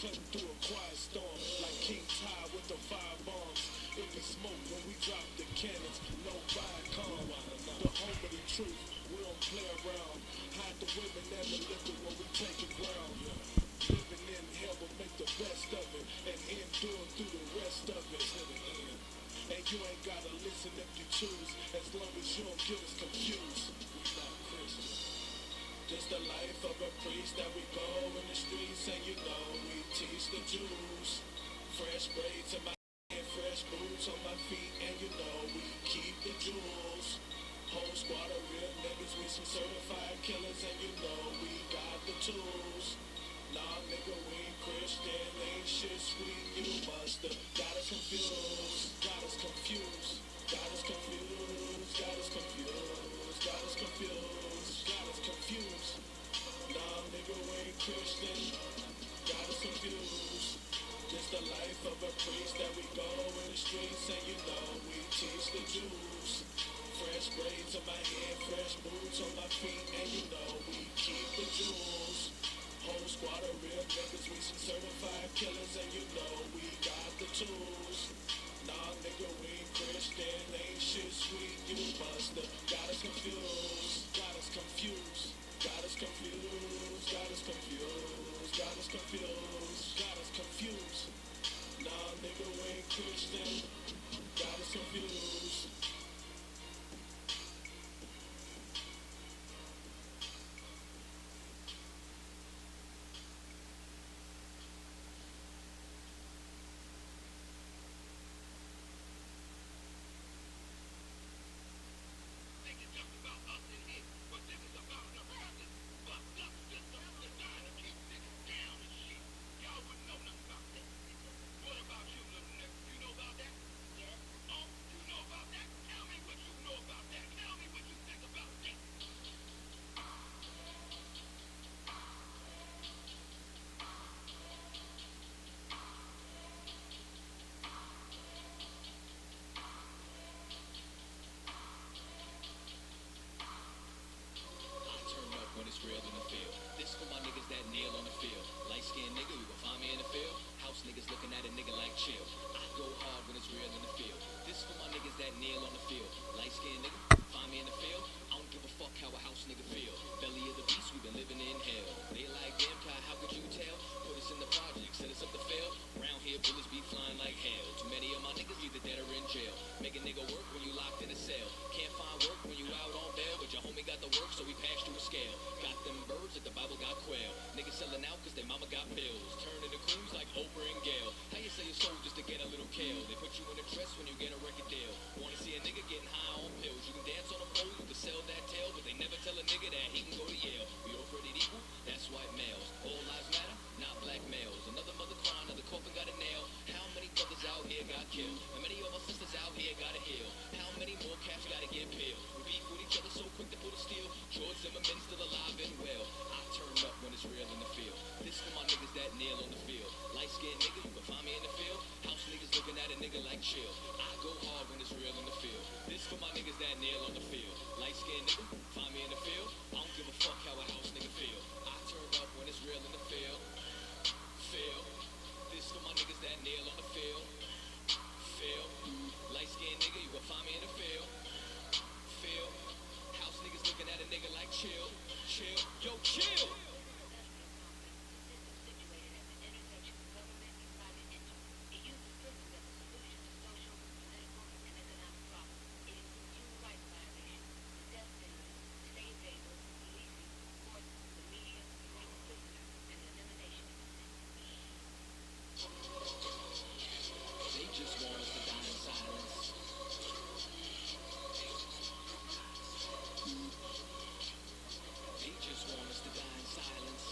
cutting through a quiet storm like King Ty with the 5 bombs. It be smoke when we drop the cannons, no Viacom. The home of the truth, we don't play around. Hide the women and the liquor when we take it ground. Living in hell will make the best of it and endure through the rest of it. And you ain't gotta listen if you choose, as long as you don't get us confused. We not Christians. Just the life of a priest that we go in the streets, and you know we teach the Jews. Fresh braids in my hair, fresh boots on my feet, and you know we keep the jewels. Whole squad of real niggas, we some certified killers, and you know we got the tools. Nah, nigga, we ain't Christian, ain't shit sweet, you musta got us confused, got us confused, got us confused, got us confused, got us confused, got us confused. Nah, nigga, we ain't Christian, got us confused. Just the life of a priest that we go in the streets, and you know we teach the Jews. Fresh braids on my head, fresh boots on my feet, and you know we keep the jewels. Whole squad of real niggas, we some certified killers, and you know we got the tools. Nah, nigga, we ain't Christian, ain't shit sweet, you musta got us confused, got us confused, got us confused, got us confused, got us confused, got us confused. Nah, nigga, we ain't Christian, got us confused. Real in the field. This for my niggas that nail on the field. Light-skinned nigga, you gon' find me in the field. House niggas looking at a nigga like chill. I go hard when it's real in the field. This for my niggas that nail on the field. Light-skinned nigga, find me in the field. I don't give a fuck how a house nigga feel. Belly of the beast, we been living in hell. They like, damn, Kai, how could you tell? Put us in the project, set us up to fail. Round here, bullets be flying like hell. Too many of my niggas either dead or in jail. Make a nigga work when you locked in a cell. Can't find work when you out on bail, but your homie got the work, so we passed through a scale. Got them birds like the Bible got quail. Niggas selling out cause their mama got bills. Turning the coons like Oprah and Gail. How you sell your soul just to get a little kale? They put you in a dress when you get a record deal. Wanna see a nigga getting high on pills? You can dance on a pole, you can sell that tail, but they never tell a nigga that he can go to Yale. We all created equal, that's white males. All lives matter, not black males. Another mother crying, another coffin got a nail. How many brothers out here got killed? How many of our sisters out here gotta heal? How many more caps gotta get peeled? We beef with each other so quick to pull the steel. George Zimmerman still alive and well. I turn up when it's real in the field. This for my niggas that nail on the field. Light-skinned nigga, you can find me in the field. House niggas looking at a nigga like chill. I go hard when it's real in the field. This for my niggas that nail on the field. Light-skinned nigga, find me in the field. I don't give a fuck how a house nigga feel. I turn up when it's real in the field. This for my niggas that nail on the field. Light-skinned nigga, you can find me in the field. House niggas looking at a nigga like chill. Yo, chill. They just want us to die in silence. They just want us to die in silence.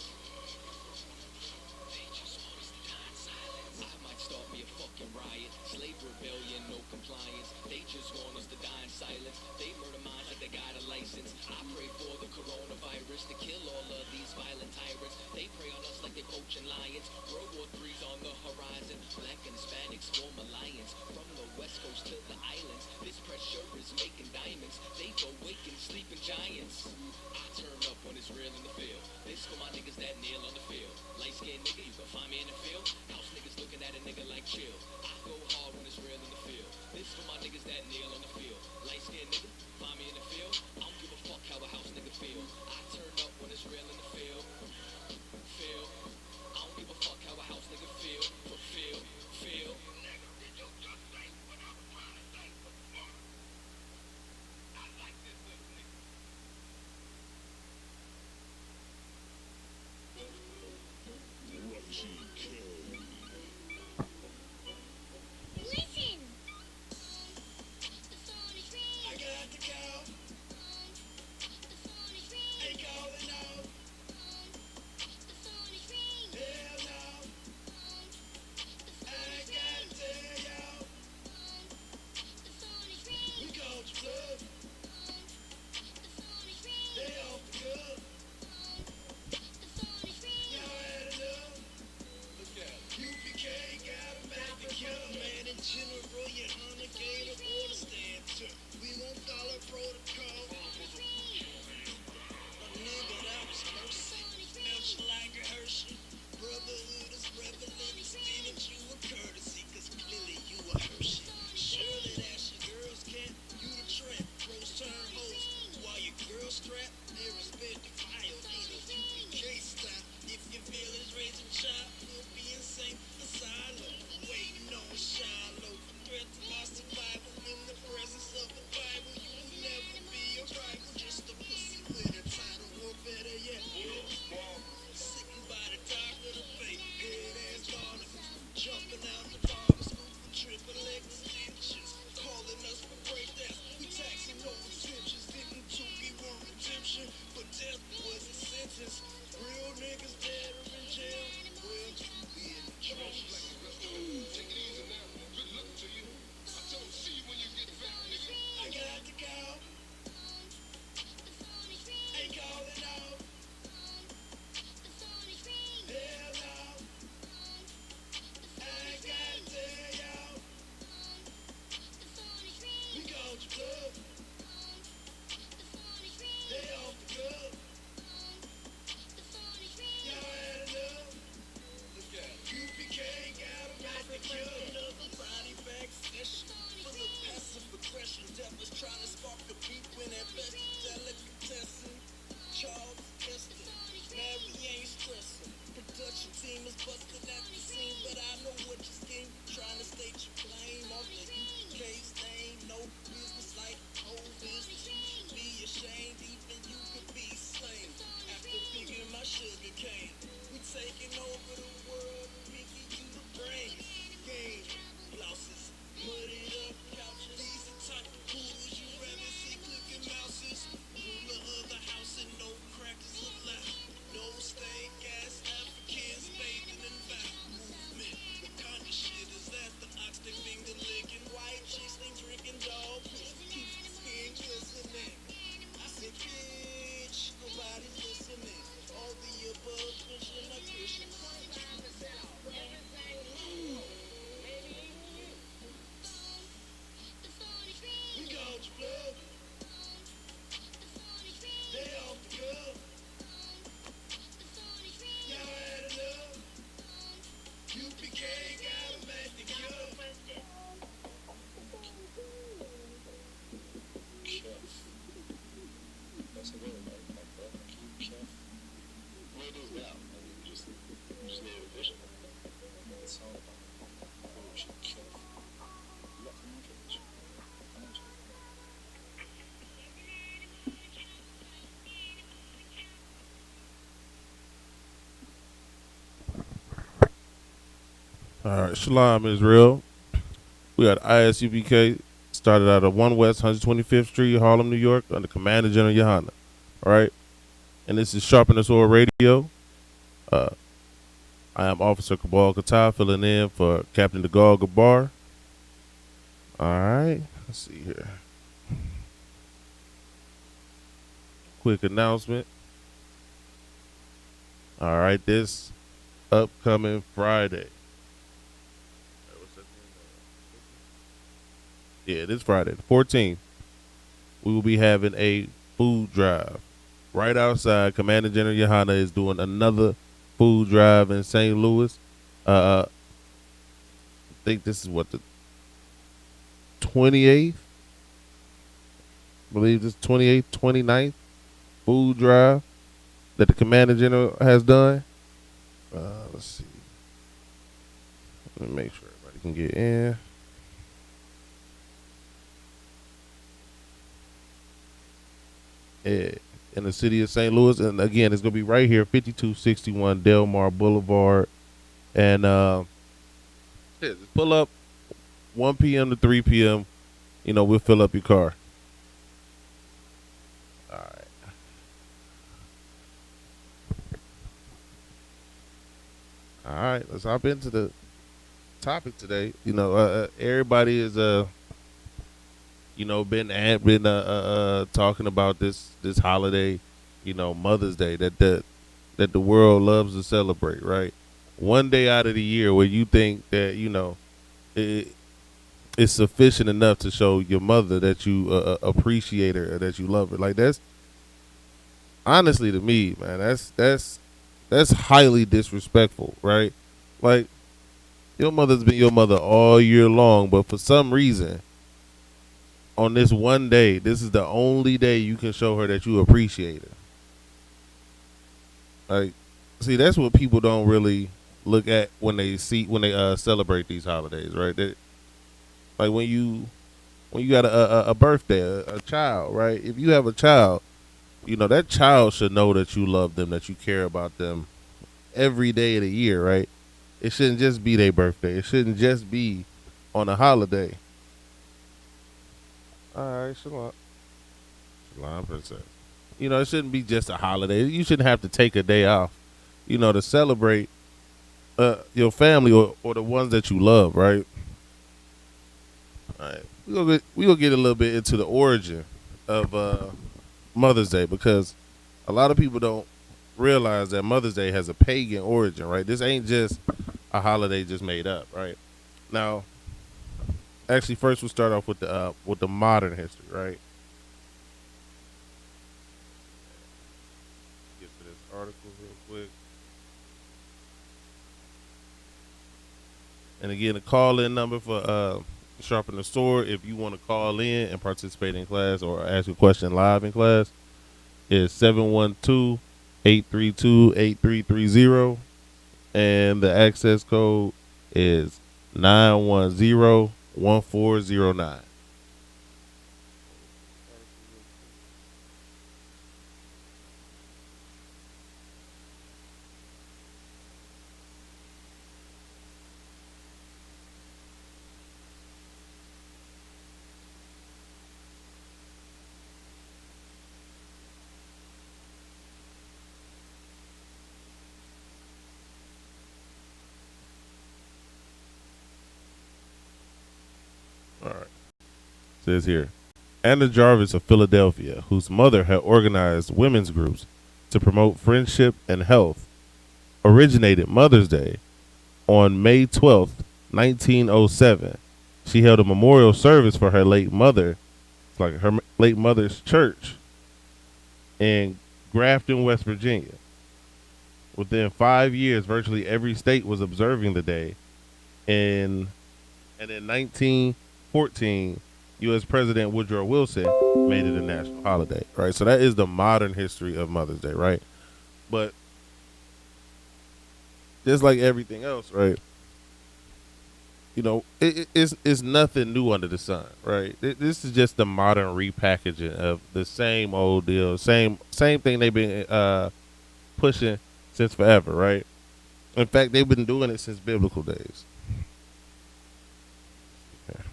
They just want us to die in silence. I might start me a fucking riot. Slave rebellion, no compliance. They just want us to die in silence. They murder minds like they got a license. I pray for the coronavirus to kill all of these violent tyrants. They prey on us like they poaching lions. World War III's on the horizon. Black and Hispanics form alliance. From the west coast to the islands, this pressure is making diamonds. They've awakened sleeping giants. I turn up when it's it's real in the field. This for my niggas that kneel on the field. Light skinned nigga, you can find me in the field. House niggas looking at a nigga like chill. I go hard when it's real in the field. This for my niggas that kneel on the field. Light skinned nigga, find me in the field. I don't give a fuck how a house nigga feel. I turn up when it's real in the field. Feel. I don't give a fuck how a house nigga feel. But feel. Listen. I got to go. Ain't going out. Hell no. I got to tell y'all. We go to club. They off the good. Y'all had enough. Look at UPK got a magic cure. Man in general, your honor gave a order stand to. We won't follow protocol. A nigga that was mercy. Melt you like a Hershey. Brotherhood is prevalent. Extended you a courtesy. Cause clearly you a Hershey. Surely that's your girl's cat. You the trap. Pros turn hoes. While your girl strap, they respect the file. Needles. UPK style. If your feelings raising child, we'll be insane asylum. Waiting on shallow. Threat to my survival in the presence of the Bible. You will never be a rival. Just a pussy with a title, or better yet, sitting by the dock of the bay, head ass barnacles, jumping out the barber school for triple extensions, calling us for breakdowns. We taxing no extensions, didn't Tukey want redemption, but death was a sentence. Real niggas dead or in jail. Well, we in the trenches. Take it easy now. Good luck to you. I told see you when you get back, nigga. I got to go. Ain't calling out. Hell no. I got to tell y'all. We go to club. They off the good. Y'all had enough. Look at UPK got a magic cure. Another body bag session full of passive aggression. Devils trying to spark a beat when at best delicatessen. Charles Kester, Mary ain't stressing. Production team is busted at the scene, but I know what you scheme. Trying to state your claim off the UK stain. No business like whole business. You should be ashamed, even you could be slain. After picking my sugar cane, we taking over the world, picking you the brains. Game losses, put it up, couches. These the type of coolers you rather see clicking mouses. Ruler of the house and no crackers allowed. No steak ass Africans bathing in back movement. What kind of shit is that? The ox they finger licking, white chicks they drinking dog piss. Keeps the skin glistening. I said, bitch, nobody's listening. All the above, Christian, not Christian. We go to club. They off the good. Y'all had enough. UPK got a magic cure. Chef. That's a word, like that. Chef. What is that? Just need a vision. It's all about bullshit, chef. Look, I'm not getting you. I'm not getting All right, Shalom Israel. We got ISUPK, started out at 1 West 125th Street, Harlem, New York, under Commander General Yohana. All right, and this is Sharpen the Sword Radio. I am Officer Cabal Qatar, filling in for Captain DeGaulle Gabar. All right, let's see here. Quick announcement. All right, this upcoming Friday. Yeah, this Friday, the 14th, we will be having a food drive. right outside. Commander General Yohana is doing another food drive in St. Louis. I think this is what, the 28th? I believe this 28th, 29th food drive that the Commander General has done. Let's see. Let me make sure everybody can get in. In the city of St. Louis, and again, it's gonna be right here, 5261 Delmar Boulevard, and just pull up 1 p.m. to 3 p.m. We'll fill up your car. All right. All right, let's hop into the topic today. Everybody is been talking about this holiday, Mother's Day, that the world loves to celebrate, right? One day out of the year where you think that it's sufficient enough to show your mother that you appreciate her or that you love her. Like, that's honestly, to me, man, that's highly disrespectful, right? Like, your mother's been your mother all year long, but for some reason, on this one day, this is the only day you can show her that you appreciate her. Like, see, that's what people don't really look at when they celebrate these holidays, right? Like when you got a birthday, a child, right? If you have a child, that child should know that you love them, that you care about them every day of the year, right? It shouldn't just be their birthday. It shouldn't just be on a holiday. All right, Shalom. Shalom, princess. It shouldn't be just a holiday. You shouldn't have to take a day off, to celebrate your family or the ones that you love, right? All right, we gonna get a little bit into the origin of Mother's Day, because a lot of people don't realize that Mother's Day has a pagan origin, right? This ain't just a holiday just made up, right? Now, actually, first we'll start off with the modern history, right? Get to this article real quick. And again, the call-in number for Sharpen the Sword, if you want to call in and participate in class or ask a question live in class, is 712-832-8330, and the access code is 910-1409. All right. It says here, Anna Jarvis of Philadelphia, whose mother had organized women's groups to promote friendship and health, originated Mother's Day on May 12th, 1907. She held a memorial service for her late mother, like her late mother's church in Grafton, West Virginia. Within 5 years, virtually every state was observing the day. And in 1914, U.S. President Woodrow Wilson made it a national holiday, right? So that is the modern history of Mother's Day, right? But just like everything else, right? It's nothing new under the sun, right? This is just the modern repackaging of the same old deal, same thing they've been pushing since forever, right? In fact, they've been doing it since biblical days. Okay.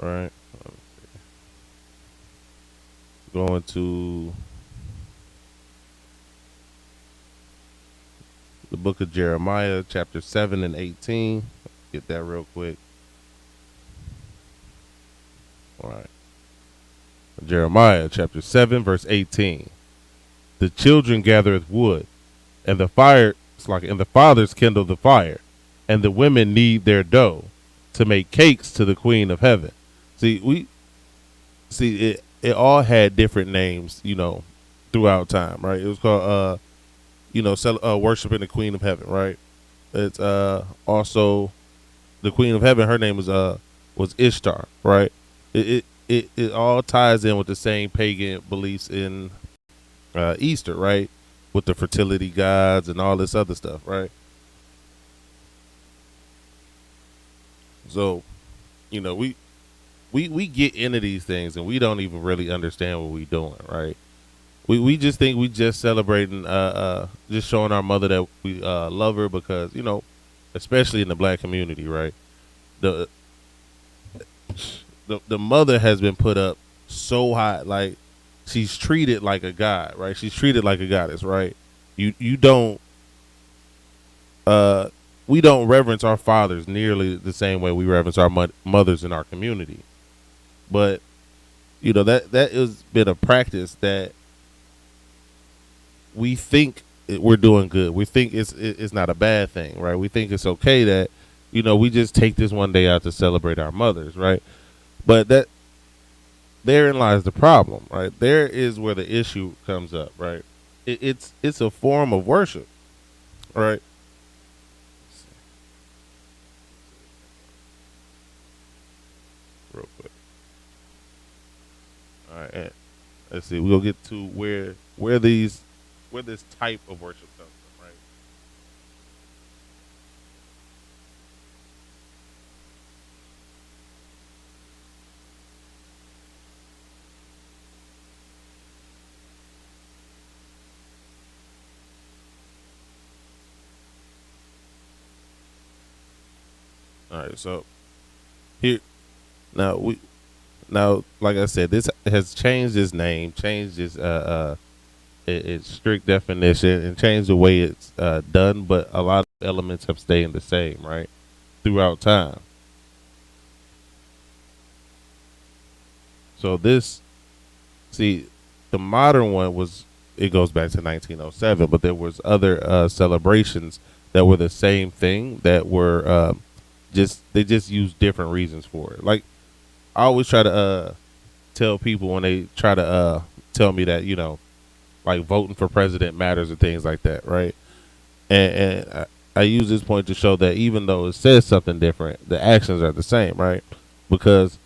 All right. Going to the book of Jeremiah, chapter 7 and 18. Get that real quick. All right. Jeremiah, chapter 7, verse 18. The children gathereth wood, and the fathers kindle the fire, and the women knead their dough to make cakes to the Queen of Heaven. See, see it all had different names, throughout time, right? It was called worshiping the Queen of Heaven, right? It's also the Queen of Heaven. Her name was Ishtar, right? It all ties in with the same pagan beliefs in Easter, right? With the fertility gods and all this other stuff, right? So, we get into these things and we don't even really understand what we're doing, right? We just think we just celebrating, just showing our mother that we love her because especially in the black community, right? The the mother has been put up so high, like she's treated like a god, right? She's treated like a goddess, right? You don't we don't reverence our fathers nearly the same way we reverence our mothers in our community, but that has been a practice that we think we're doing good. We think it's not a bad thing, right? We think it's okay that we just take this one day out to celebrate our mothers, right? But therein lies the problem, right? There is where the issue comes up, right? It's a form of worship, right? Real quick. All right, and let's see. We'll get to where this type of worship comes from, right? All right, so here now now like I said, this has changed its name, changed its strict definition, and changed the way it's done, but a lot of elements have stayed the same, right, throughout time. So see, the modern one it goes back to 1907, but there was other celebrations that were the same thing that were they just used different reasons for it. Like I always try to tell people when they try to tell me that like voting for president matters and things like that, right? And I use this point to show that even though it says something different, the actions are the same, right? Because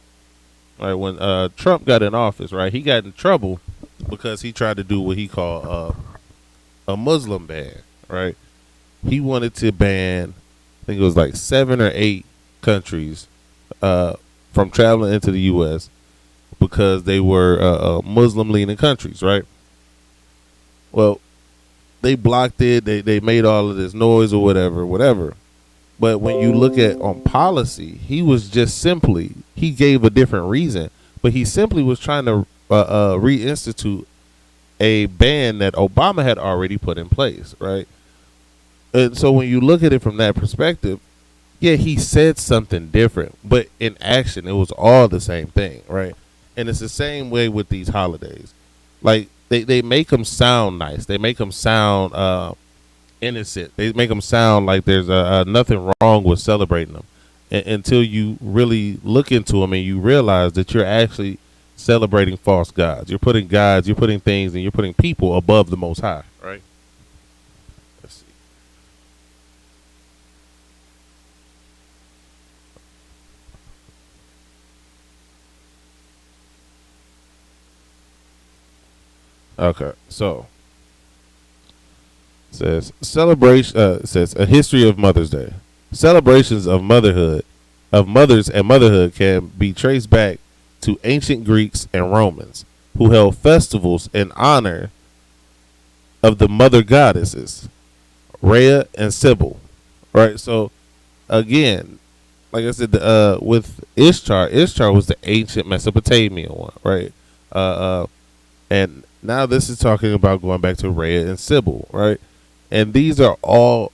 when Trump got in office, right, he got in trouble because he tried to do what he called a Muslim ban, right? He wanted to ban, I think it was like 7 or 8 countries from traveling into the U.S. because they were Muslim-leaning countries, right? Well, they blocked it. They made all of this noise or whatever. But when you look at on policy, he gave a different reason, but he simply was trying to reinstitute a ban that Obama had already put in place, right? And so when you look at it from that perspective, yeah, he said something different, but in action, it was all the same thing, right? And it's the same way with these holidays. Like they make them sound nice. They make them sound innocent. They make them sound like there's nothing wrong with celebrating them, until you really look into them and you realize that you're actually celebrating false gods. You're putting things, and you're putting people above the Most High, right? Let's see. Okay, so it says celebration. It says a history of Mother's Day. Celebrations of mothers and motherhood can be traced back to ancient Greeks and Romans, who held festivals in honor of the mother goddesses, Rhea and Sybil. Right. So again, like I said, with Ishtar was the ancient Mesopotamian one, right? And now this is talking about going back to Rhea and Sybil, right? And these are all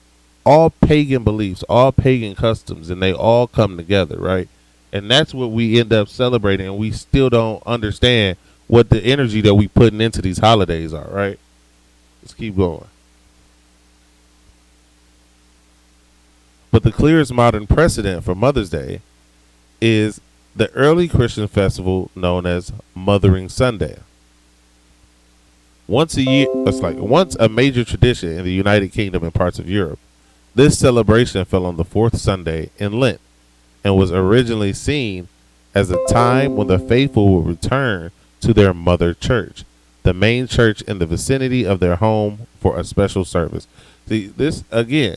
pagan beliefs, all pagan customs, and they all come together, right? And that's what we end up celebrating, and we still don't understand what the energy that we putting into these holidays are, right? Let's keep going. But the clearest modern precedent for Mother's Day is the early Christian festival known as Mothering Sunday. Once a year, it's like once a major tradition in the United Kingdom and parts of Europe. This celebration fell on the fourth Sunday in Lent and was originally seen as a time when the faithful would return to their mother church, the main church in the vicinity of their home, for a special service. See, this again,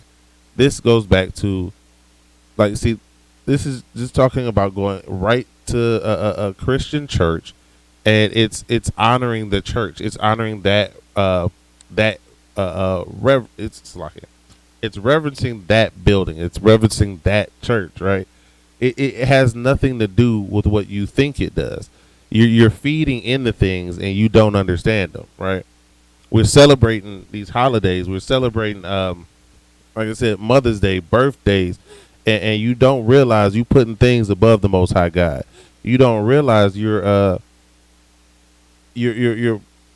this goes back to like, see, this is just talking about going right to a Christian church, and it's honoring the church. It's honoring it's like it's reverencing that building. It's reverencing that church, right? It has nothing to do with what you think it does. You're feeding into things and you don't understand them, right? We're celebrating these holidays. We're celebrating, like I said, Mother's Day, birthdays, and you don't realize you putting things above the Most High God. You don't realize you're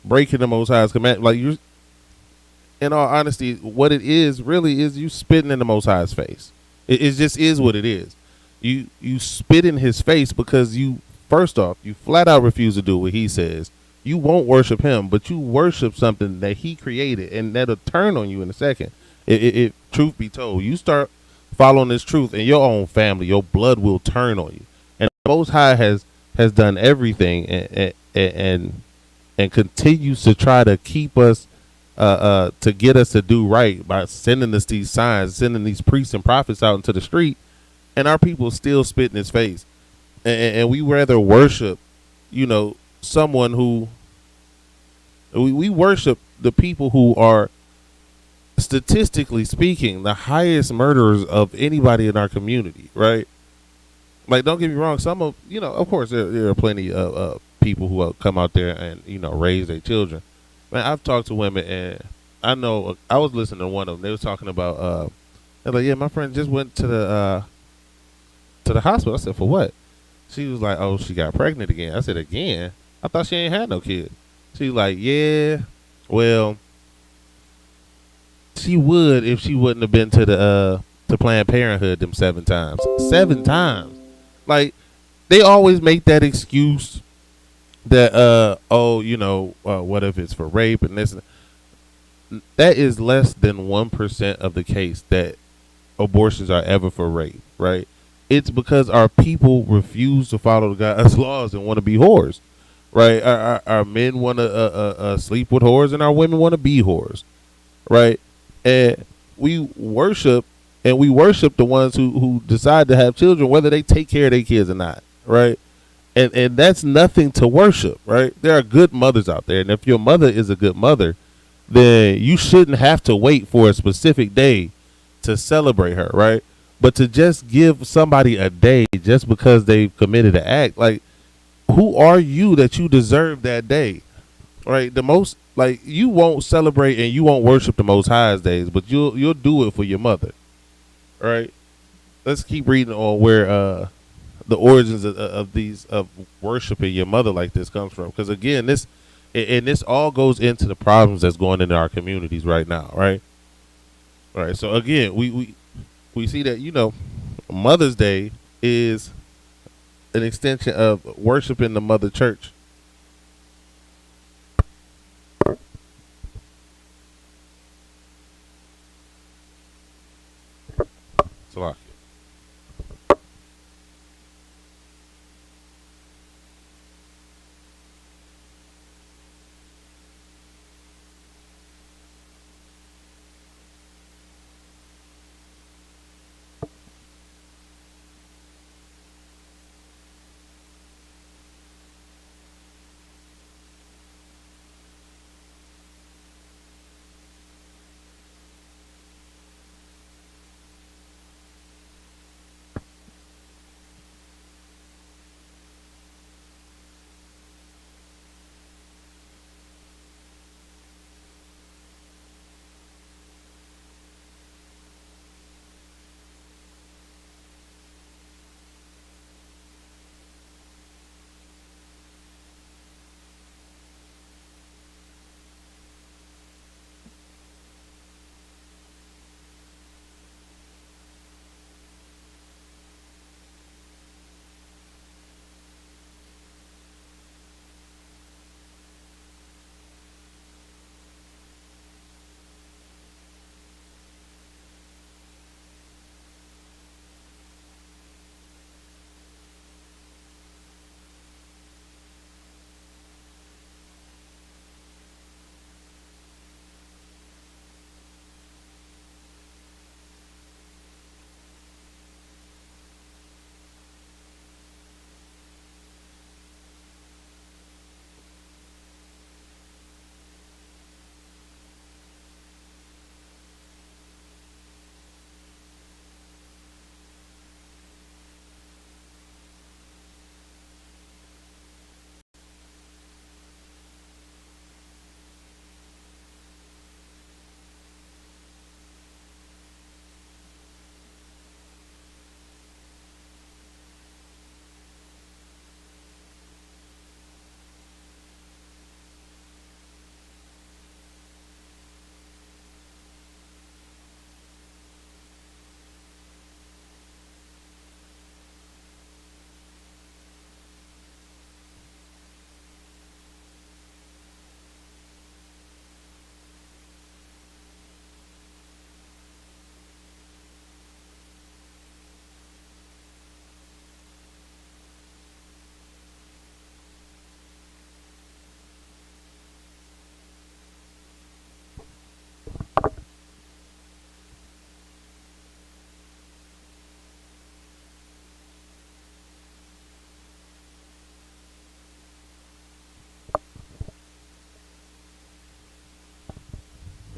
breaking the Most High's command. Like, you're, in all honesty, what it is really is you spitting in the Most High's face. It just is what it is. You spit in His face because you, first off, you flat out refuse to do what He says. You won't worship Him, but you worship something that He created, and that'll turn on you in a second. Truth be told, you start following this truth, and your own family, your blood will turn on you. And the Most High has done everything and continues to try to keep us to get us to do right by sending us these signs, sending these priests and prophets out into the street, and our people still spit in His face, and we rather worship, someone who we worship the people who are, statistically speaking, the highest murderers of anybody in our community, right? Like, don't get me wrong, some of, of course, there are plenty of people who come out there and, raise their children. Man, I've talked to women, and I know, I was listening to one of them. They was talking about, they're like, yeah, my friend just went to the hospital. I said, for what? She was like, oh, she got pregnant again. I said, again? I thought she ain't had no kid. She was like, yeah, well, she would if she wouldn't have been to Planned Parenthood them 7 times. 7 times. Like, they always make that excuse that what if it's for rape and this. That is less than 1% of the case that abortions are ever for rape, right? It's because our people refuse to follow God's laws and want to be whores, right? Our men want to sleep with whores, and our women want to be whores, right? And we worship the ones who decide to have children, whether they take care of their kids or not, right? And that's nothing to worship, right? There are good mothers out there, and if your mother is a good mother, then you shouldn't have to wait for a specific day to celebrate her, right? But to just give somebody a day just because they've committed an act, like, who are you that you deserve that day, right? The most, like, you won't celebrate and you won't worship the Most High's days, but you'll do it for your mother, right? Let's keep reading on where the origins of worshiping your mother like this comes from, because again, this all goes into the problems that's going into our communities right now, right? All right. So again, we see that Mother's Day is an extension of worshiping the mother church. So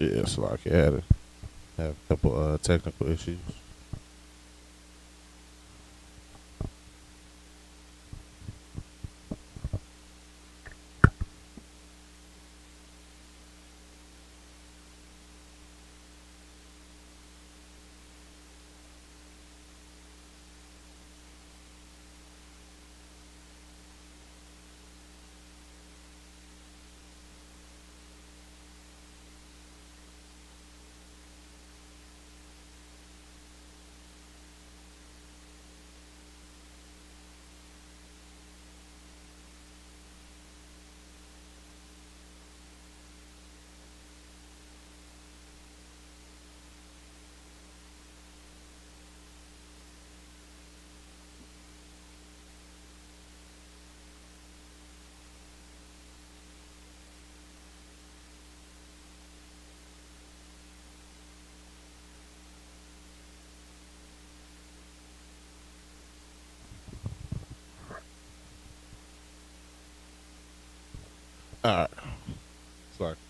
Yeah, it's like it had a couple technical issues.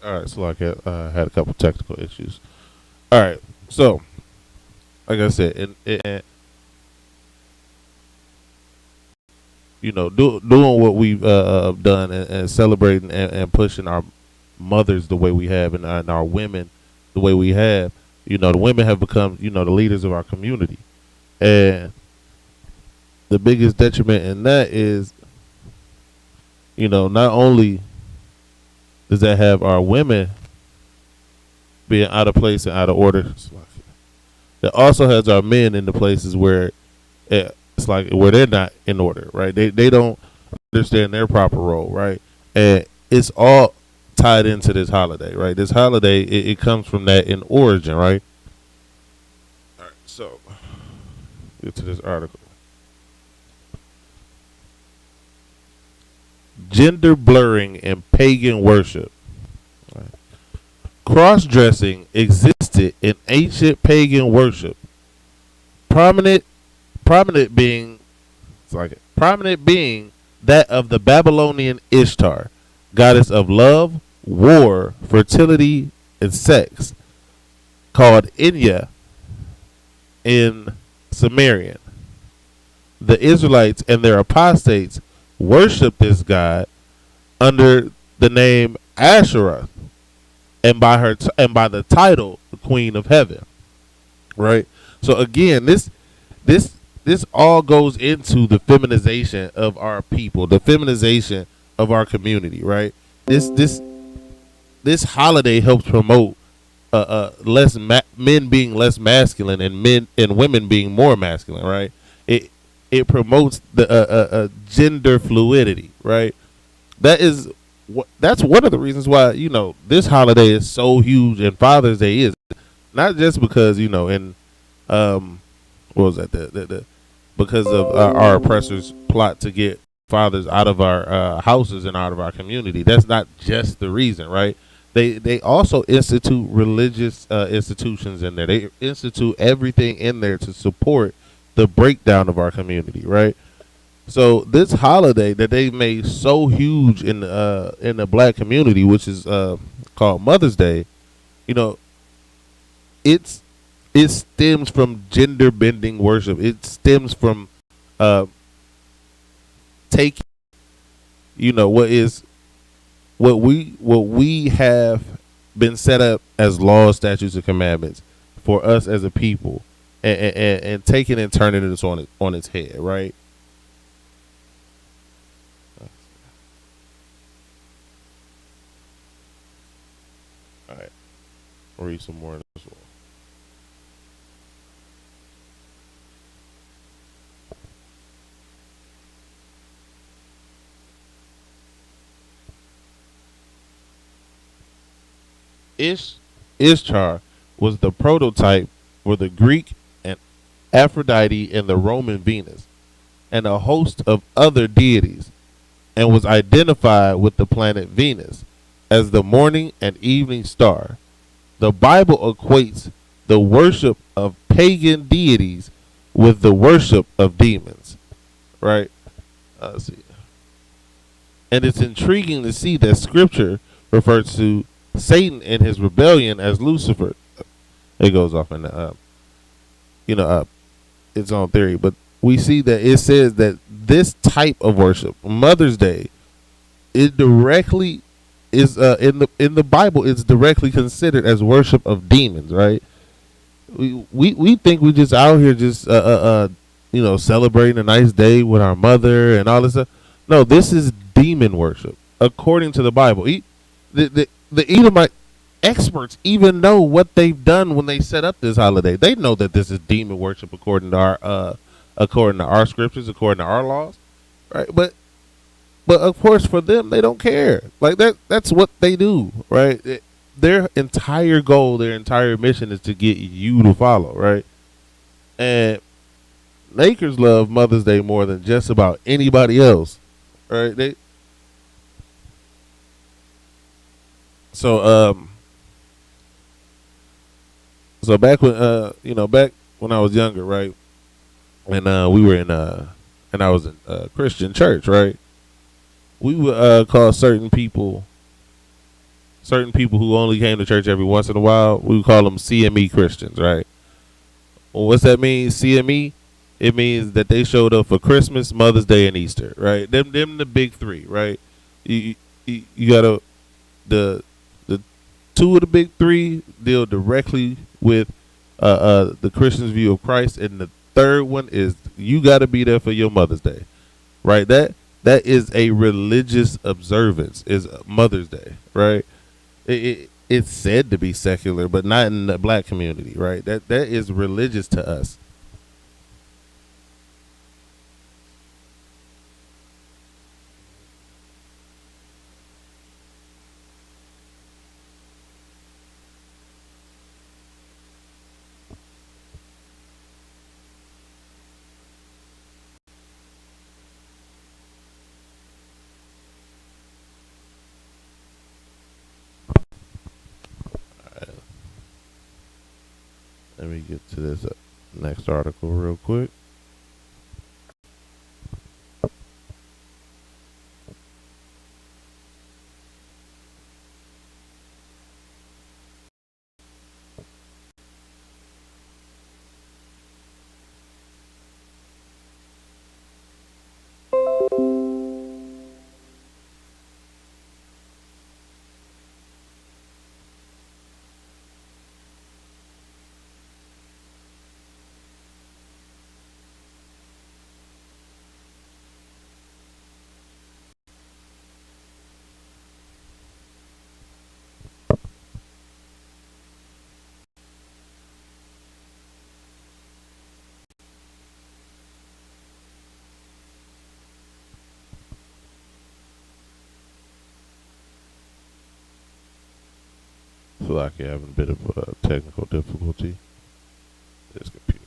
All right. So like had a couple technical issues. All right. So like I said, and doing what we've done and celebrating and pushing our mothers the way we have and our women the way we have. The women have become the leaders of our community, and the biggest detriment in that is not only does that have our women being out of place and out of order, it also has our men in the places where it's like where they're not in order, right? They don't understand their proper role, right? And it's all tied into this holiday, right? This holiday it comes from that in origin, right? All right, so get to this article. Gender blurring in pagan worship. Right. Cross-dressing existed in ancient pagan worship. Prominent being prominent being that of the Babylonian Ishtar, goddess of love, war, fertility, and sex, called Inya in Sumerian. The Israelites and their apostates worship this god under the name Asherah and by the title the Queen of Heaven. Right? So again, this all goes into the feminization of our people, the feminization of our community, right? This holiday helps promote men being less masculine and men and women being more masculine, right? It promotes the gender fluidity, right? That's one of the reasons why this holiday is so huge and Father's Day is not just because in what was that the because of our oppressors plot to get fathers out of our houses and out of our community. That's not just the reason, right? They also institute religious institutions in there. They institute everything in there to support the breakdown of our community, right? So this holiday that they made so huge in the black community, which is called Mother's Day, it stems from gender bending worship. It stems from taking what we have been set up as laws, statutes, and commandments for us as a people, and taking and turning it on its head, right? All right, I'll read some more of this one. Ishtar was the prototype for the Greek and Aphrodite and the Roman Venus, and a host of other deities, and was identified with the planet Venus as the morning and evening star. The Bible equates the worship of pagan deities with the worship of demons, right? Let's see. And it's intriguing to see that Scripture refers to Satan in his rebellion as Lucifer. It goes off in the, you know, its own theory, but we see that it says that this type of worship, Mother's Day, it directly is in the Bible. It's directly considered as worship of demons, right? We think we just out here just celebrating a nice day with our mother and all this stuff. No, this is demon worship according to the Bible. The Edomite experts even know what they've done when they set up this holiday. They know that this is demon worship according to our scriptures, according to our laws, right? But of course, for them, they don't care. Like that's what they do, right? Their entire goal, their entire mission is to get you to follow, right? And Lakers love Mother's Day more than just about anybody else, right? They so so back when back when I was younger, right? And we were in and I was in a Christian church, right? We would call certain people who only came to church every once in a while, we would call them CME Christians, right? Well, what's that mean? CME? It means that they showed up for Christmas, Mother's Day, and Easter, right? Them the big three, right? You gotta the two of the big three deal directly with the Christian's view of Christ, and the third one is you got to be there for your Mother's Day, right? That is a religious observance. Is Mother's Day, right? It's said to be secular, but not in the black community, right? That is religious to us. Let me get to this next article real quick. Feel like you're having a bit of technical difficulty. This computer.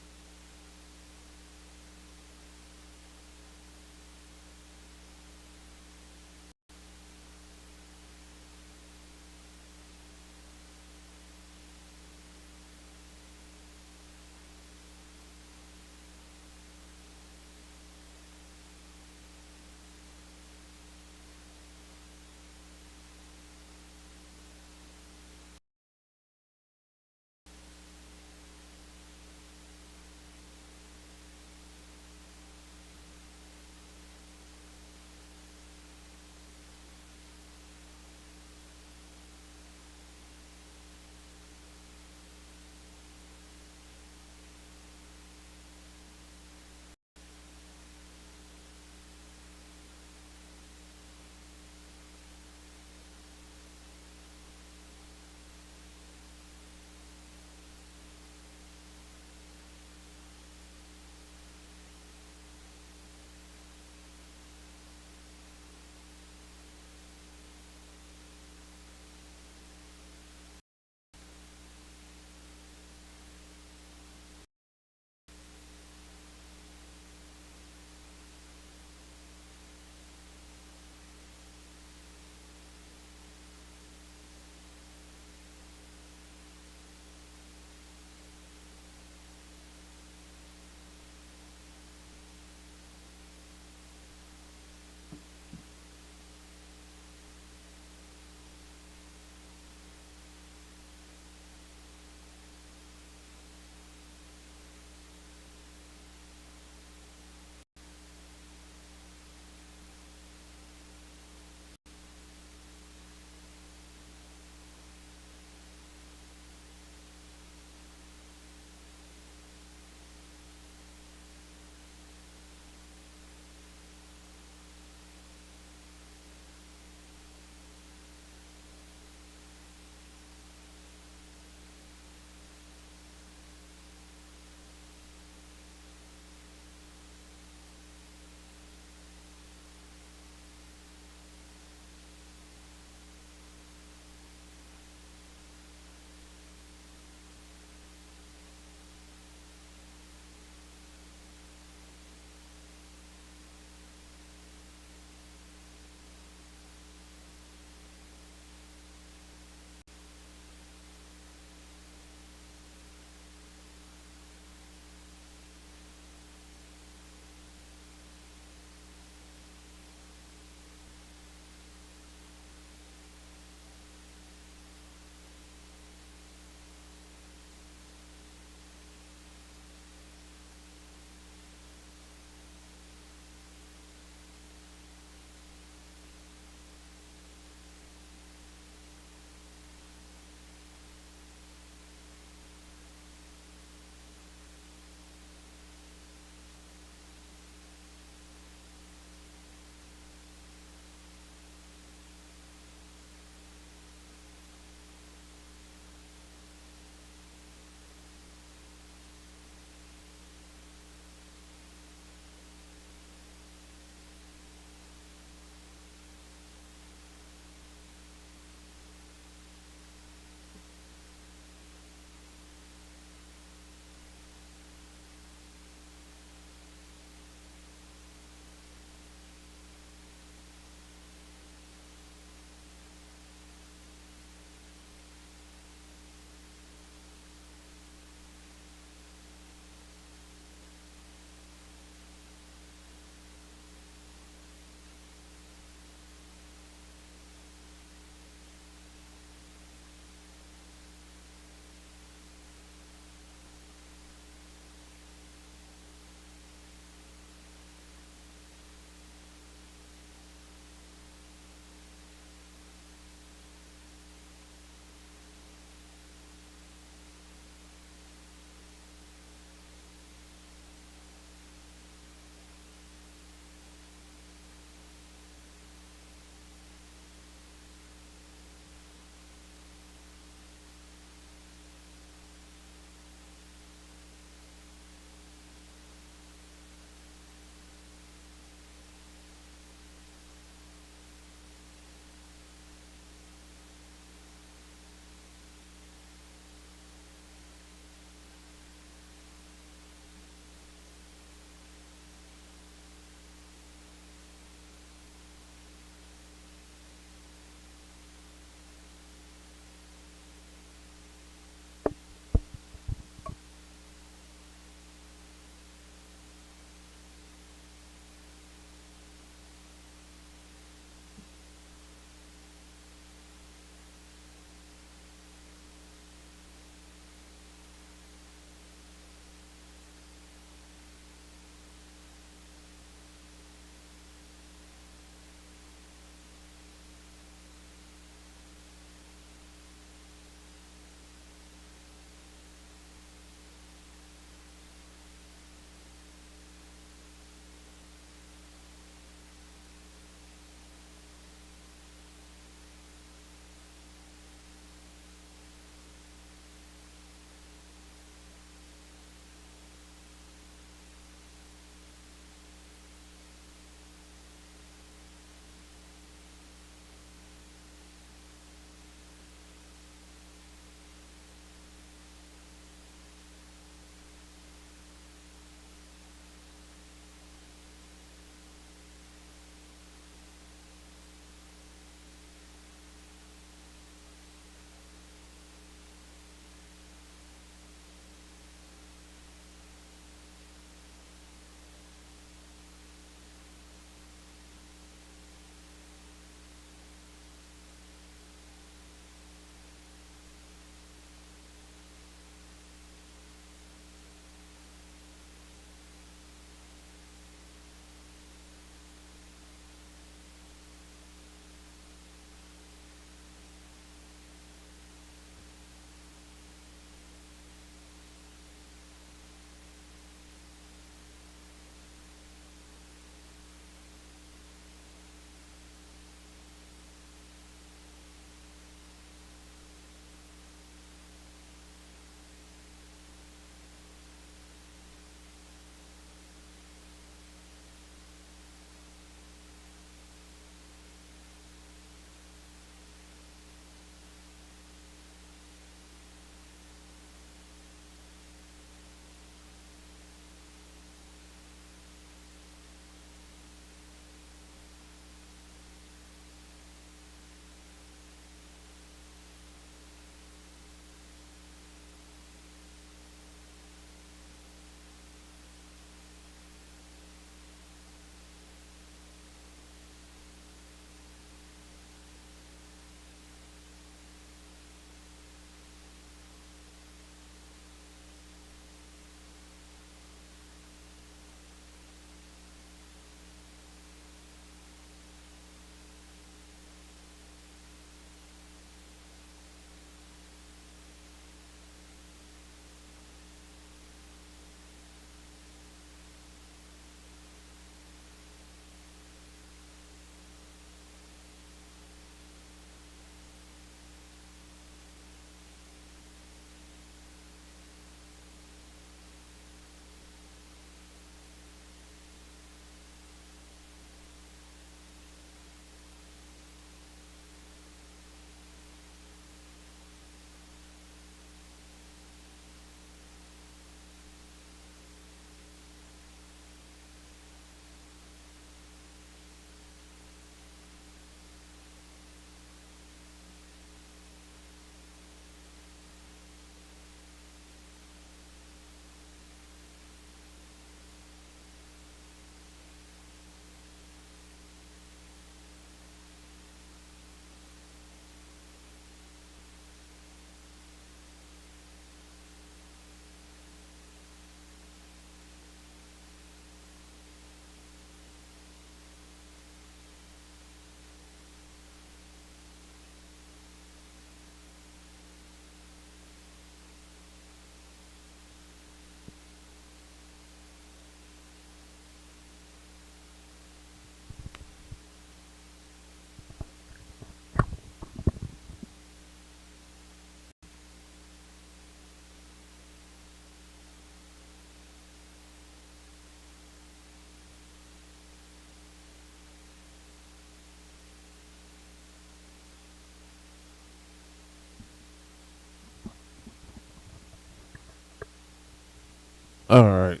All right.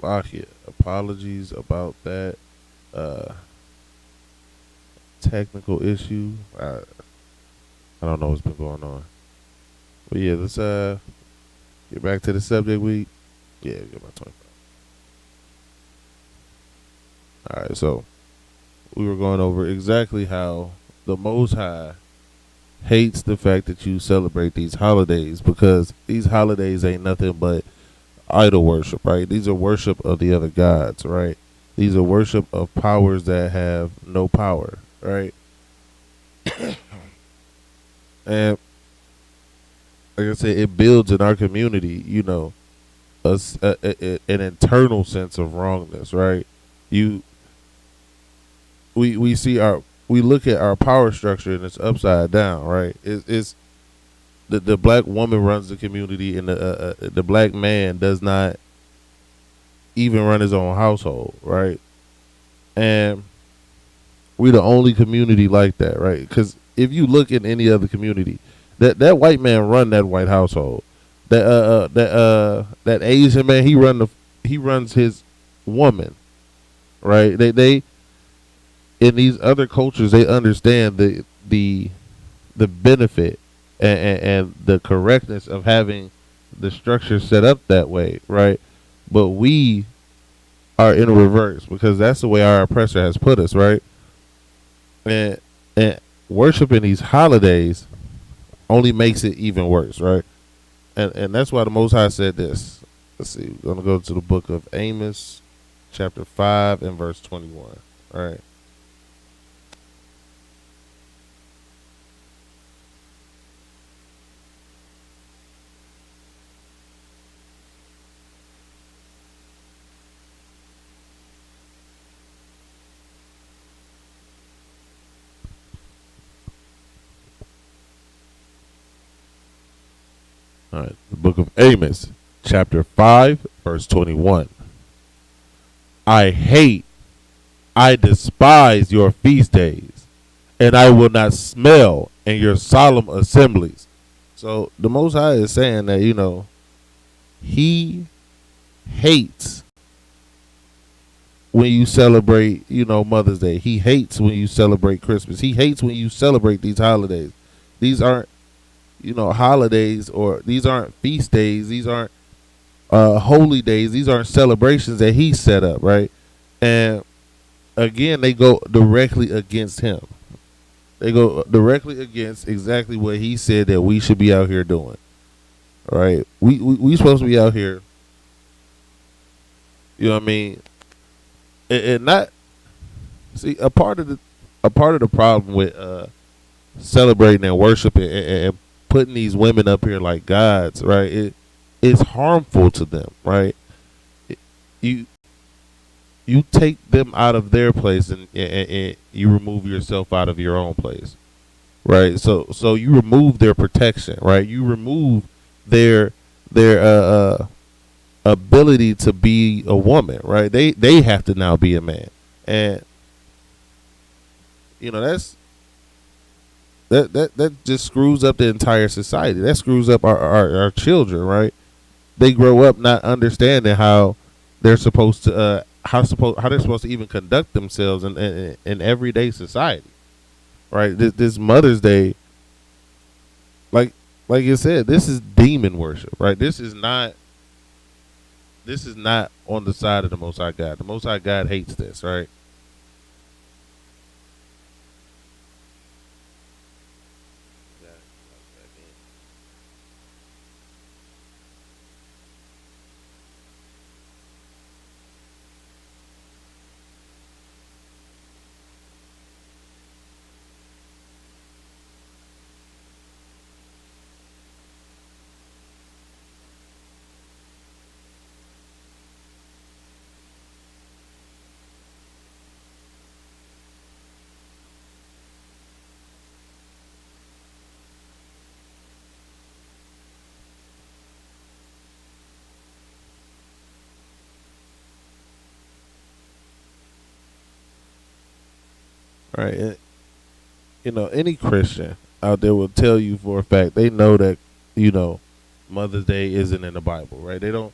Lakia, apologies about that uh, technical issue. I don't know what's been going on. But yeah, let's get back to the subject. Get my 25. All right, so we were going over exactly how the Most High hates the fact that you celebrate these holidays, because these holidays ain't nothing but idol worship, right? These are worship of the other gods, right? These are worship of powers that have no power, right? And like I said, it builds in our community, an internal sense of wrongness, right? You we look at our power structure and it's upside down, right? It's the black woman runs the community, and the black man does not even run his own household, right? And we the only community like that, right? Because if you look in any other community, that white man run that white household. That Asian man, he runs his woman, right? They in these other cultures, they understand the benefit and the correctness of having the structure set up that way, right? But we are in reverse because that's the way our oppressor has put us, right? And worshiping these holidays only makes it even worse, right? And that's why the Most High said this. Let's see. We're gonna go to the book of Amos, chapter 5 and verse 21. All right. All right. The book of Amos, chapter 5, verse 21. I hate, I despise your feast days, and I will not smell in your solemn assemblies. So the Most High is saying that, He hates when you celebrate, Mother's Day. He hates when you celebrate Christmas. He hates when you celebrate these holidays. These aren't, holidays, or these aren't feast days. These aren't holy days. These aren't celebrations that He set up, right? And again, they go directly against Him. They go directly against exactly what He said that we should be out here doing. All right, we supposed to be out here. You know what I mean? And not see a part of the problem with celebrating and worshiping and putting these women up here like gods, right? It's harmful to them, right? You take them out of their place, and you remove yourself out of your own place, right? So you remove their protection, right? You remove their ability to be a woman, right? They have to now be a man, and that just screws up the entire society. That screws up our children, right? They grow up not understanding how they're supposed to how they're supposed to even conduct themselves in everyday society, right? This Mother's Day, like you said, this is demon worship, right? This is not on the side of the Most High God. The Most High God hates this, right? Right. Any Christian out there will tell you for a fact they know that you know, Mother's Day isn't in the Bible, right? They don't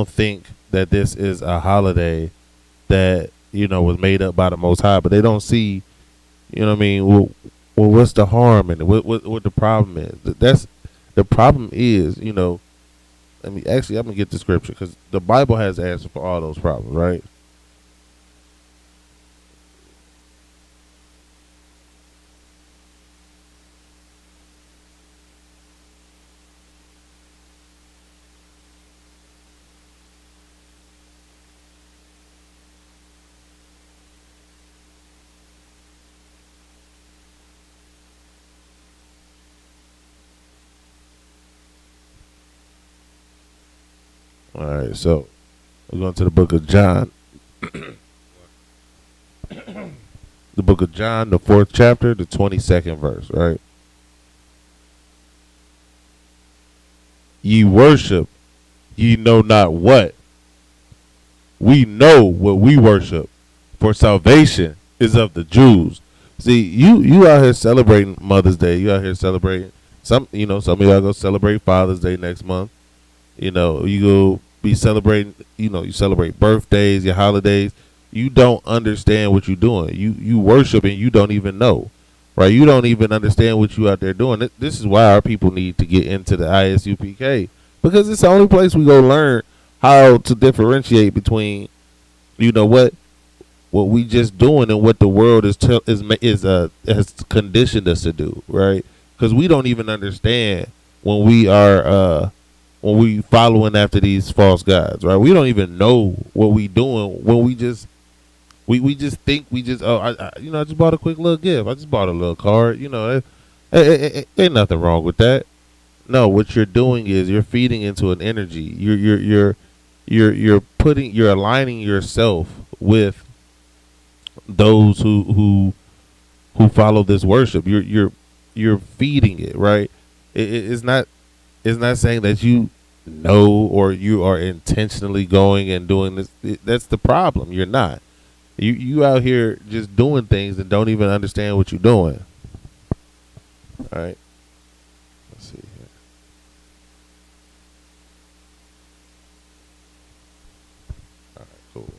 think that this is a holiday that was made up by the Most High, but they don't see, what I mean. Well, what's the harm in it? What the problem is? That's the problem is, I mean, actually, I'm gonna get the scripture because the Bible has the answer for all those problems, right? All right, so we're going to the book of John, the book of John, the 4th chapter, the 22nd verse, right? Ye worship, ye know not what. We know what we worship, for salvation is of the Jews. See, you out here celebrating Mother's Day. You out here celebrating some of y'all go celebrate Father's Day next month. You go be celebrating. You celebrate birthdays, your holidays. You don't understand what you're doing. You worship and you don't even know, right? You don't even understand what you out there doing. This is why our people need to get into the ISUPK, because it's the only place we go learn how to differentiate between what we just doing and what the world has conditioned us to do, right? Because we don't even understand when we following after these false gods, right? We don't even know what we doing when we just think I just bought a quick little gift. I just bought a little card. Ain't nothing wrong with that. No, what you're doing is you're feeding into an energy. You're aligning yourself with those who follow this worship. You're feeding it, right? It's not saying that you know or you are intentionally going and doing this. That's the problem. You're not. You out here just doing things and don't even understand what you're doing. All right. Let's see here. All right. Cool.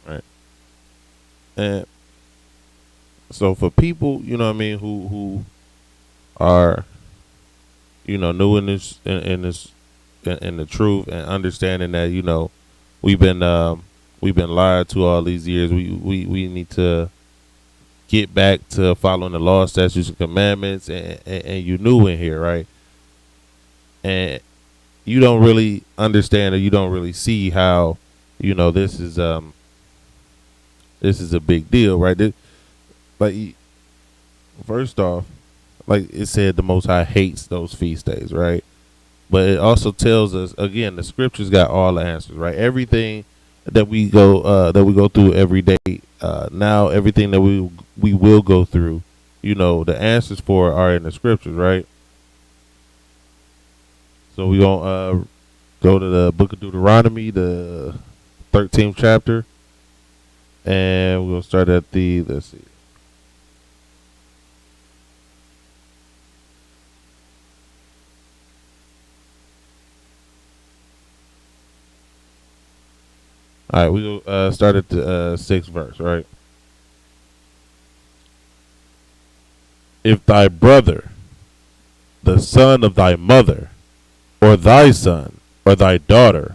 All right. And so for people, what I mean, who are new in in the truth and understanding that we've been we've been lied to all these years. We need to get back to following the law, statutes, and commandments, and you new in here, right? And you don't really understand or you don't really see how this is a big deal, right? Like, first off, like it said, the Most High hates those feast days, right? But it also tells us again, the scriptures got all the answers, right? Everything that we go through every day, now everything that we will go through, the answers for it are in the scriptures, right? So we gonna go to the book of Deuteronomy, the 13th chapter, and we're gonna start at let's see. All right, we'll start at the 6th verse, right? If thy brother, the son of thy mother, or thy son, or thy daughter,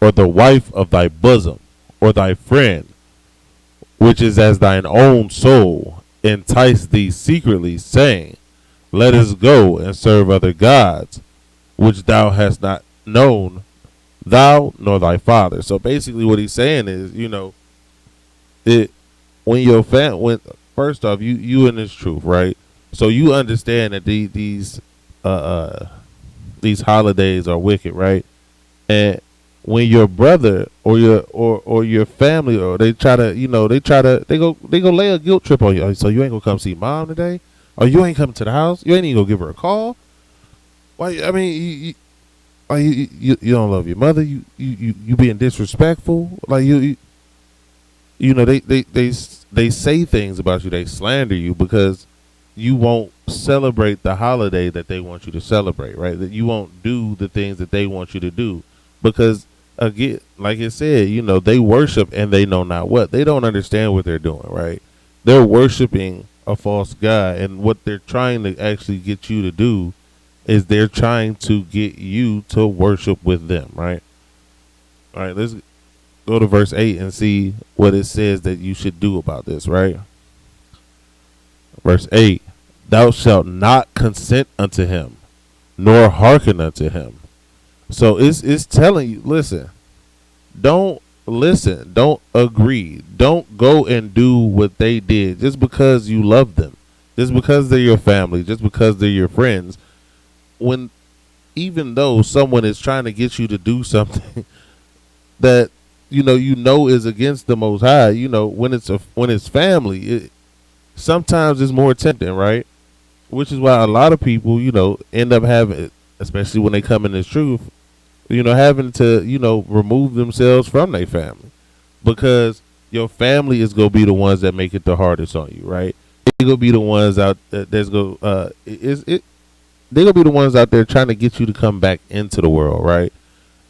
or the wife of thy bosom, or thy friend, which is as thine own soul, entice thee secretly, saying, let us go and serve other gods, which thou hast not known, thou nor thy father. So basically, what he's saying is, it when your when first off, you in this truth, right? So you understand that uh, uh these holidays are wicked, right? And when your brother or your family, or they try to, they go lay a guilt trip on you. Oh, so you ain't gonna come see mom today, or you ain't coming to the house, you ain't even gonna give her a call. Why? I mean, you don't love your mother. You being disrespectful. Like they say things about you. They slander you because you won't celebrate the holiday that they want you to celebrate, right? That you won't do the things that they want you to do because, again, like I said, they worship and they know not what. They don't understand what they're doing, right? They're worshiping a false god, and what they're trying to actually get you to do is they're trying to get you to worship with them, right? All right, let's go to verse 8 and see what it says that you should do about this, right? Verse 8, thou shalt not consent unto him, nor hearken unto him. So it's telling you, don't agree. Don't go and do what they did just because you love them, just because they're your family, just because they're your friends. When even though someone is trying to get you to do something that is against the Most High, when it's family, sometimes it's more tempting, right? Which is why a lot of people, end up having, especially when they come in this truth, having to, remove themselves from their family, because your family is gonna be the ones that make it the hardest on you, right? They're gonna be the ones out that's go they're gonna be the ones out there trying to get you to come back into the world, right?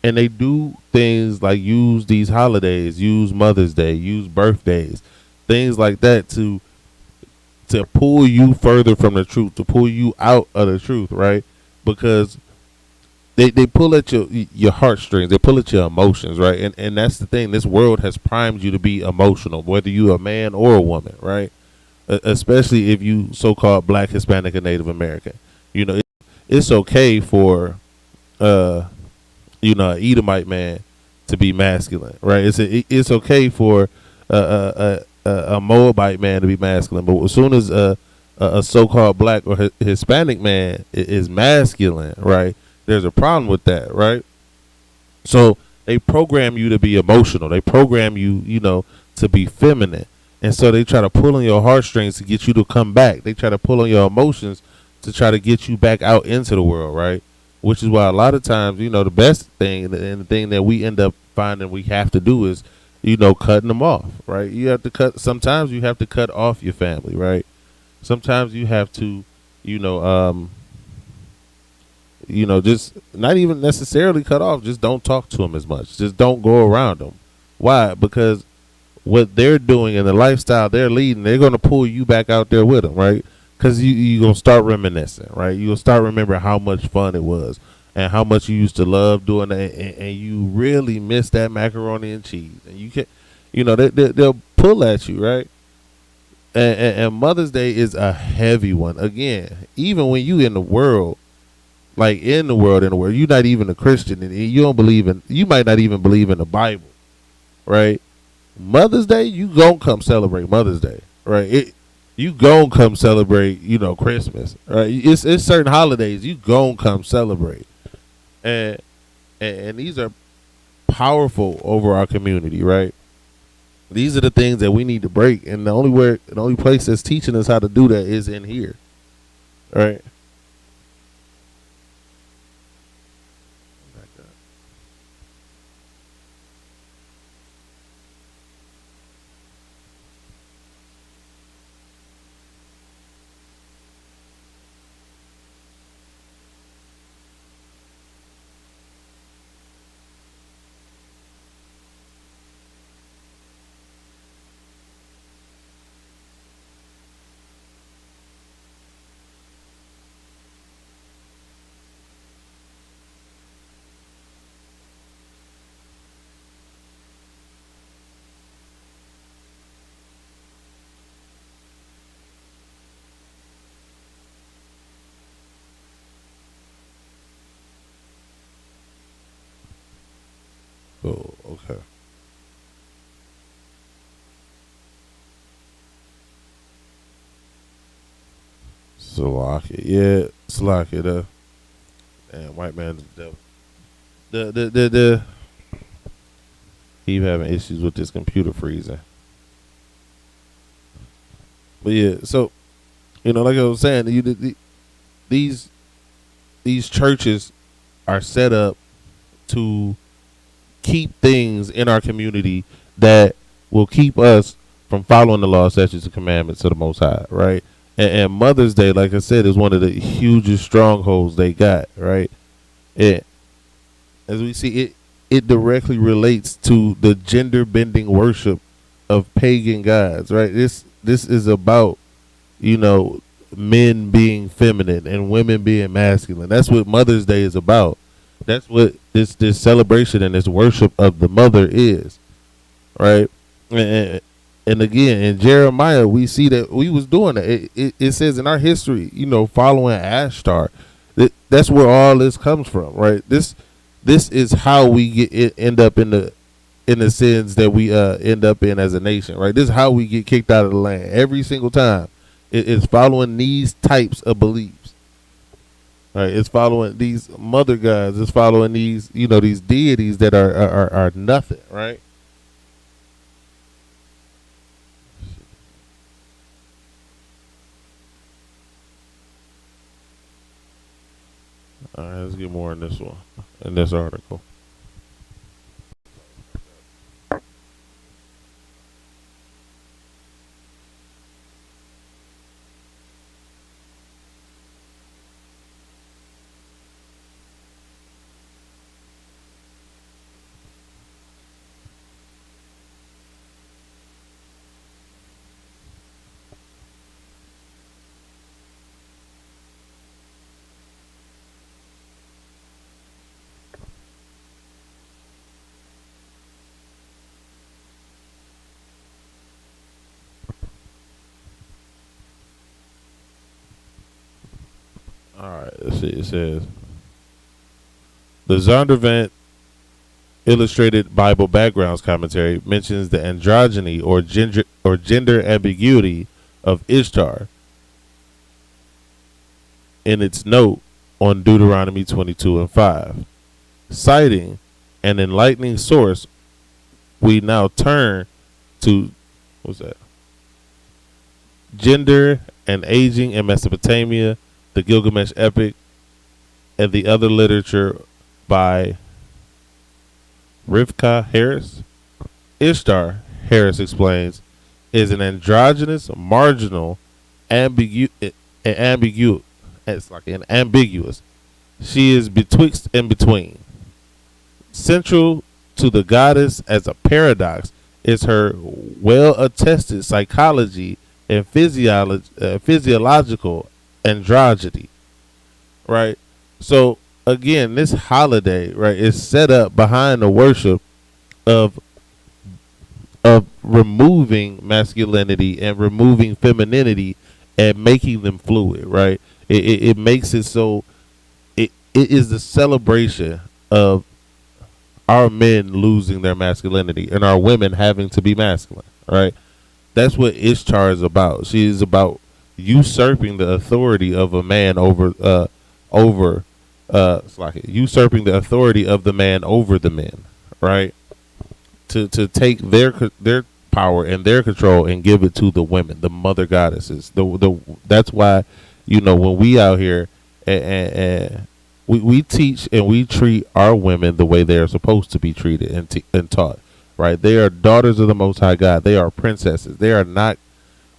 And they do things like use these holidays, use Mother's Day, use birthdays, things like that to pull you further from the truth, to pull you out of the truth, right? Because they pull at your heartstrings, they pull at your emotions, right? And that's the thing. This world has primed you to be emotional, whether you're a man or a woman, right? Especially if you so-called Black, Hispanic, or Native American. It's okay for an Edomite man to be masculine, right? It's okay for a Moabite man to be masculine, but as soon as a so-called Black or Hispanic man is masculine, right? There's a problem with that, right? So they program you to be emotional. They program you, to be feminine, and so they try to pull on your heartstrings to get you to come back. They try to pull on your emotions to try to get you back out into the world, right? Which is why a lot of times, the best thing and the thing that we end up finding we have to do is, cutting them off, right? You have to sometimes you have to cut off your family, right? Sometimes you have to, just not even necessarily cut off. Just don't talk to them as much. Just don't go around them. Why? Because what they're doing and the lifestyle they're leading, they're going to pull you back out there with them, right? Because you're going to start reminiscing, right? You're going to start remembering how much fun it was and how much you used to love doing that, and you really miss that macaroni and cheese. And you can, they'll pull at you, right? And Mother's Day is a heavy one. Again, even when you in the world, you're not even a Christian, and you might not even believe in the Bible, right? Mother's Day, you gon' come celebrate Mother's Day, right? You gon' come celebrate, Christmas, right? It's certain holidays you gon' come celebrate, and these are powerful over our community, right? These are the things that we need to break, and the only place that's teaching us how to do that is in here, right? Oh, okay. Slovakia. Yeah, Slovakia. Damn, white man's the devil. The Keep having issues with this computer freezing. But yeah, so like I was saying, these these churches are set up to keep things in our community that will keep us from following the law, statutes, and commandments of the Most High, right? And Mother's Day, like I said, is one of the hugest strongholds they got, right? It, as we see, it directly relates to the gender bending worship of pagan gods, right? This is about you know men being feminine and women being masculine. That's what Mother's Day is about. That's what this celebration and this worship of the mother is, right? And again, in Jeremiah, we see that we was doing that. It says in our history, following Ashtar, that's where all this comes from, right? This is how we end up in the sins that we end up in as a nation, right? This is how we get kicked out of the land every single time. It's following these types of beliefs, right? It's following these mother gods. It's following these deities that are nothing, right? All right, let's get more in this one, in this article. All right, let's see. It says the Zondervan Illustrated Bible Backgrounds Commentary mentions the androgyny or gender ambiguity of Ishtar in its note on Deuteronomy 22:5, citing an enlightening source. We now turn to what's that? Gender and Aging in Mesopotamia, the Gilgamesh Epic, and the other literature by Rivka Harris. Ishtar, Harris explains, is an androgynous, marginal, ambiguous. It's like an ambiguous. She is betwixt and between. Central to the goddess as a paradox is her well-attested psychology and physiological androgyny. Right. So again, this holiday, right, is set up behind the worship of removing masculinity and removing femininity and making them fluid, right? It makes it so it is the celebration of our men losing their masculinity and our women having to be masculine, right? That's what Ishtar is about. She is about usurping the authority of a man over it's like usurping the authority of the man over the men, right? To take their power and their control and give it to the women, the mother goddesses. That's why when we out here and we teach and we treat our women the way they are supposed to be treated and taught, right? They are daughters of the Most High God. They are princesses. They are not.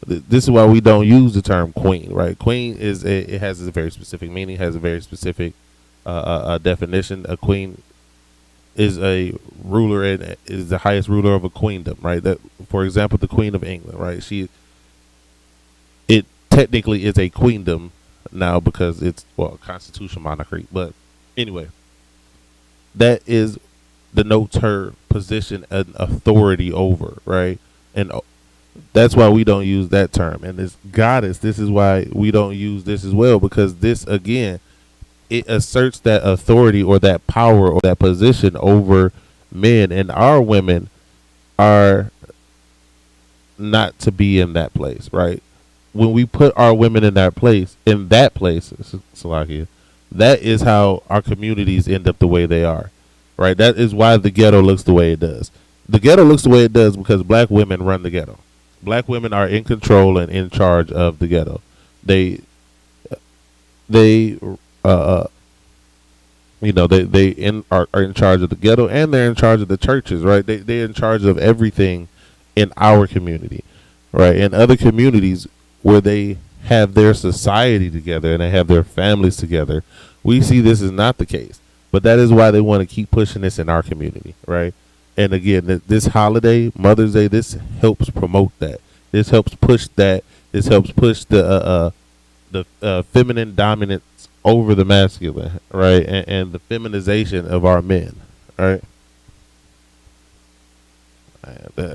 This is why we don't use the term queen, right? Queen it has a very specific meaning, has a very specific definition. A queen is a ruler and is the highest ruler of a queendom, right? That, for example, the Queen of England, right? It technically is a queendom now because it's constitutional monarchy, but anyway, that denotes her position and authority over, right? And that's why we don't use that term. And this goddess, this is why we don't use this as well, because this again, it asserts that authority or that power or that position over men, and our women are not to be in that place, right? When we put our women in that place, Salakia, that is how our communities end up the way they are, right? That is why the ghetto looks the way it does. The ghetto looks the way it does because black women run the ghetto. Black women are in control and in charge of the ghetto. They are in charge of the ghetto, and they're in charge of the churches, right? They're in charge of everything in our community, right? In other communities where they have their society together and they have their families together, we see this is not the case. But that is why they want to keep pushing this in our community, right? And again, this holiday, Mother's Day, this helps promote that. This helps push that. This helps push the feminine dominance over the masculine, right? And the feminization of our men, right?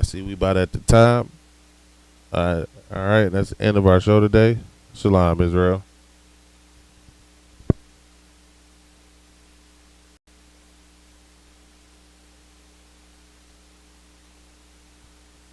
See, we about at the time. All right, that's the end of our show today. Shalom, Israel.